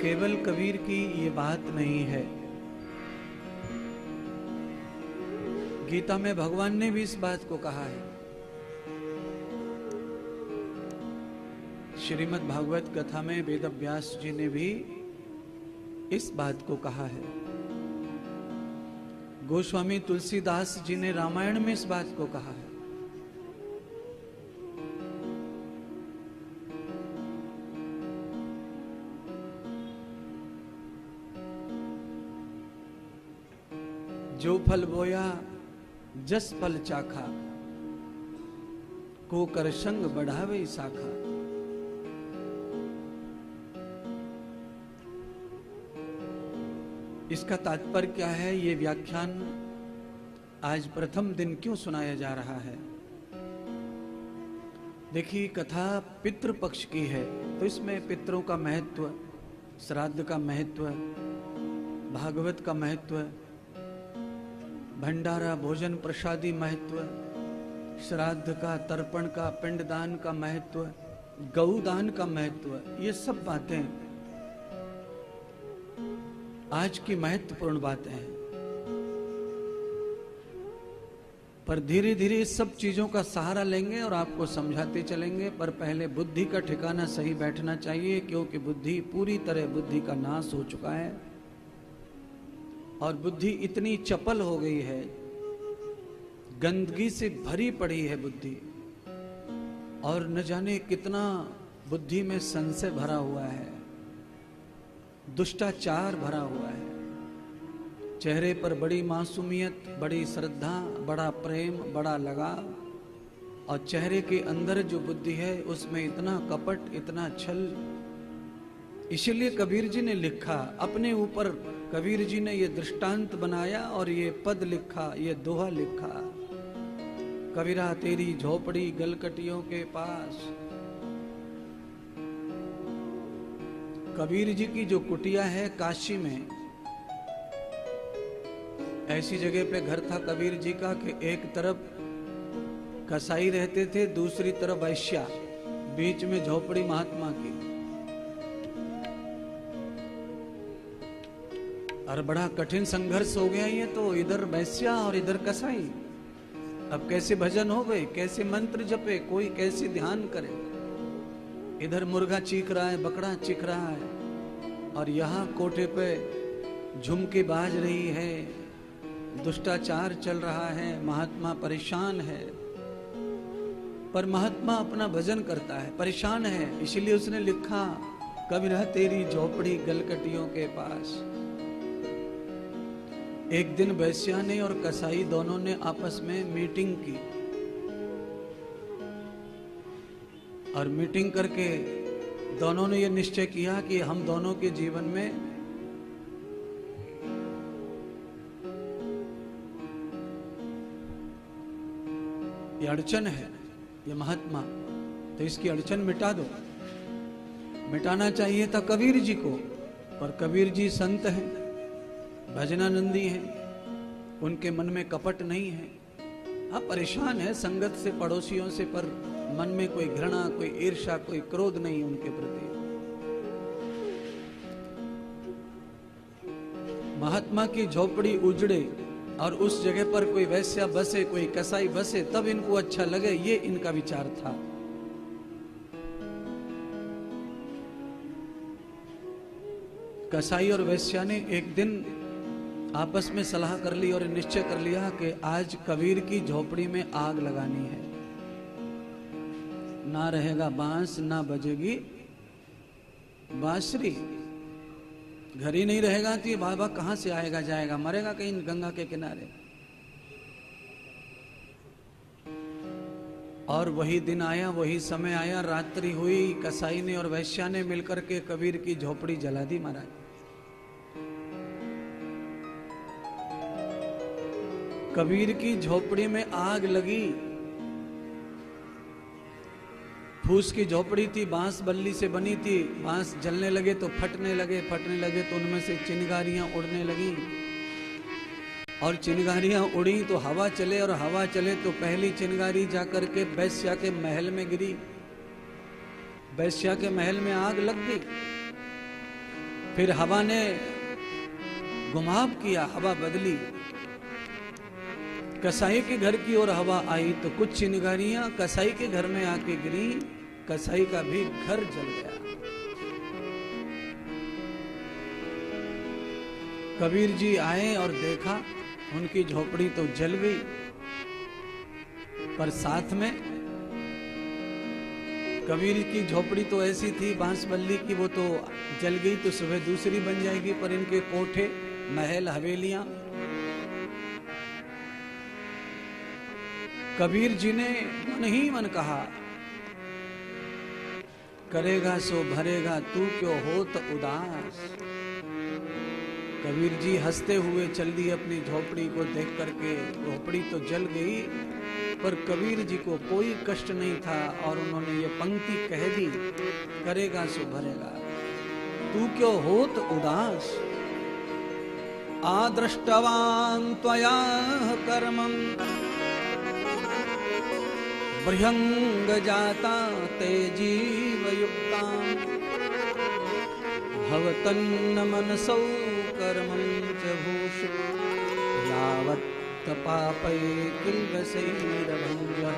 केवल कबीर की ये बात नहीं है, गीता में भगवान ने भी इस बात को कहा है। श्रीमद् भागवत कथा में वेद व्यास जी ने भी इस बात को कहा है। गोस्वामी तुलसीदास जी ने रामायण में इस बात को कहा है। जो फल बोया जस फल चाखा, को कर संग बढ़ावे शाखा। इसका तात्पर्य क्या है? ये व्याख्यान आज प्रथम दिन क्यों सुनाया जा रहा है? देखिए, कथा पितृ पक्ष की है तो इसमें पितरों का महत्व, श्राद्ध का महत्व, भागवत का महत्व, भंडारा भोजन प्रसादी महत्व, श्राद्ध का, तर्पण का, पिंडदान का महत्व, गौदान का महत्व, ये सब बातें आज की महत्वपूर्ण बातें हैं। पर धीरे धीरे इस सब चीजों का सहारा लेंगे और आपको समझाते चलेंगे। पर पहले बुद्धि का ठिकाना सही बैठना चाहिए, क्योंकि बुद्धि पूरी तरह बुद्धि का नाश हो चुका है और बुद्धि इतनी चपल हो गई है, गंदगी से भरी पड़ी है बुद्धि, और न जाने कितना बुद्धि में संशय भरा हुआ है, दुष्टाचार भरा हुआ है। चेहरे पर बड़ी मासूमियत, बड़ी श्रद्धा, बड़ा प्रेम, बड़ा लगाव, और चेहरे के अंदर जो बुद्धि है उसमें इतना कपट, इतना छल। इसीलिए कबीर जी ने लिखा, अपने ऊपर कबीर जी ने ये दृष्टांत बनाया और ये पद लिखा, ये दोहा लिखा। कबीरा तेरी झोपड़ी गलकटियों के पास। कबीर जी की जो कुटिया है काशी में, ऐसी जगह पे घर था कबीर जी का कि एक तरफ कसाई रहते थे, दूसरी तरफ वैश्या, बीच में झोपड़ी महात्मा की। और बड़ा कठिन संघर्ष हो गया ये तो, इधर वैश्या और इधर कसाई। अब कैसे भजन हो गए, कैसे मंत्र जपे, कोई कैसे ध्यान करे। इधर मुर्गा चीख रहा है, बकरा चीख रहा है, और यहाँ कोठे पे झुमके बाज रही है, दुष्टाचार चल रहा है, महात्मा परेशान है। पर महात्मा अपना भजन करता है, परेशान है, इसलिए उसने लिखा, कबीरा तेरी झोपड़ी गलकटियों के पास। एक दिन वैश्या ने और कसाई दोनों ने आपस में मीटिंग की, और मीटिंग करके दोनों ने यह निश्चय किया कि हम दोनों के जीवन में ये अड़चन है, ये महात्मा, तो इसकी अड़चन मिटा दो। मिटाना चाहिए था कबीर जी को, पर कबीर जी संत हैं, भजनानंदी हैं, उनके मन में कपट नहीं है। हाँ, परेशान है संगत से, पड़ोसियों से, पर मन में कोई घृणा, कोई ईर्ष्या, कोई क्रोध नहीं उनके प्रति। महात्मा की झोपड़ी उजड़े और उस जगह पर कोई वैश्या बसे, कोई कसाई बसे, तब इनको अच्छा लगे, ये इनका विचार था। कसाई और वैश्या ने एक दिन आपस में सलाह कर ली और निश्चय कर लिया कि आज कबीर की झोपड़ी में आग लगानी है। ना रहेगा बांस, ना बजेगी बांसुरी। घर ही नहीं रहेगा तो ये बाबा कहां से आएगा जाएगा, मरेगा कहीं गंगा के किनारे। और वही दिन आया, वही समय आया, रात्रि हुई, कसाई ने और वैश्या ने मिलकर के कबीर की झोपड़ी जला दी महाराज। कबीर की झोपड़ी में आग लगी। फूस की झोपड़ी थी, बांस बल्ली से बनी थी, बांस जलने लगे तो फटने लगे, फटने लगे तो उनमें से चिंगारियां उड़ने लगी, और चिंगारियां उड़ी तो हवा चले, और हवा चले तो पहली चिंगारी जाकर के वैश्या के महल में गिरी। वैश्या के महल में आग लग गई। फिर हवा ने घुमाव किया, हवा बदली, कसाई के घर की ओर हवा आई तो कुछ चिंगारियां कसाई के घर में आके गिरी, कसाई का भी घर जल गया। कबीर जी आए और देखा उनकी झोपड़ी तो जल गई, पर साथ में कबीर की झोपड़ी तो ऐसी थी बांस बल्ली की, वो तो जल गई तो सुबह दूसरी बन जाएगी, पर इनके कोठे, महल, हवेलियां। कबीर जी ने मन ही मन कहा, करेगा सो भरेगा तू क्यों होत उदास। कबीर जी हंसते हुए चल दिए अपनी झोपड़ी को देख करके। झोपड़ी तो जल गई पर कबीर जी को कोई कष्ट नहीं था और उन्होंने ये पंक्ति कह दी, करेगा सो भरेगा तू क्यों होत उदास। आदृष्टवान त्वया कर्मं बृहंग जाता ते जीवयुक्ता भवतन्न मनसौ कर्मं च भूषि यावत् पापै किल्वसैरभञ्जः।